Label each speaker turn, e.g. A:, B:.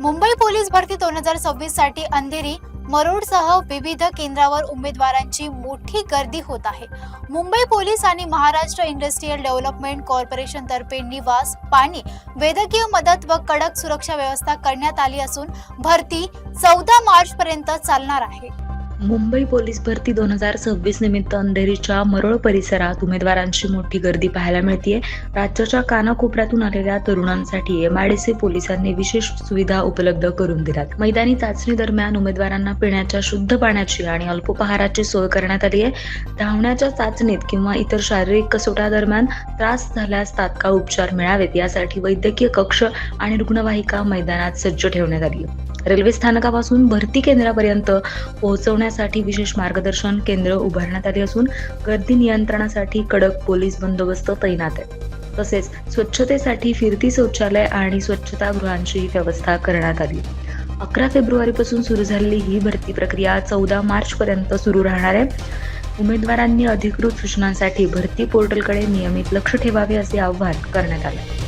A: Mumbai police भरती 2026 साठी अंधेरी मरोडसह विविध केंद्रावर उमेदवारांची मोठी गर्दी होत आहे। मुंबई पोलीस आणि महाराष्ट्र इंडस्ट्रियल डेव्हलपमेंट कॉर्पोरेशन तर्फे निवास, पाणी, वैद्यकीय मदत व कडक सुरक्षा व्यवस्था करण्यात आली असून भरती 14 मार्च पर्यंत चालणार आहे।
B: मुंबई पोलीस भरती 2026 निमित्त अंधेरीच्या मरोळ परिसरात उमेदवारांची मोठी गर्दी पाहायला मिळतेय। राज्याच्या कानाकोपऱ्यातून आलेल्या तरुणांसाठी MIDC पोलिसांनी विशेष सुविधा उपलब्ध करून दिल्यात। मैदानी चाचणी दरम्यान उमेदवारांना पिण्याच्या शुद्ध पाण्याची आणि अल्पोपहाराची सोय करण्यात आली आहे। धावण्याच्या चाचणीत किंवा इतर शारीरिक कसोट्या दरम्यान त्रास झाल्यास तात्काळ उपचार मिळावेत यासाठी वैद्यकीय कक्ष आणि रुग्णवाहिका मैदानात सज्ज ठेवण्यात आली आहे। रेल्वे स्थानकापासून भरती केंद्रापर्यंत पोहोचवण्यासाठी विशेष मार्गदर्शन केंद्र उभारण्यात आली असून गर्दी नियंत्रणासाठी कडक पोलीस बंदोबस्त तैनात आहे। तसेच स्वच्छतेसाठी फिरती शौचालय आणि स्वच्छतागृहांची व्यवस्था करण्यात आली। 11 फेब्रुवारीपासून सुरू झालेली ही भरती प्रक्रिया 14 मार्च पर्यंत सुरू राहणार आहे। उमेदवारांनी अधिकृत सूचनांसाठी भरती पोर्टलकडे नियमित लक्ष ठेवावे असे आवाहन करण्यात आले।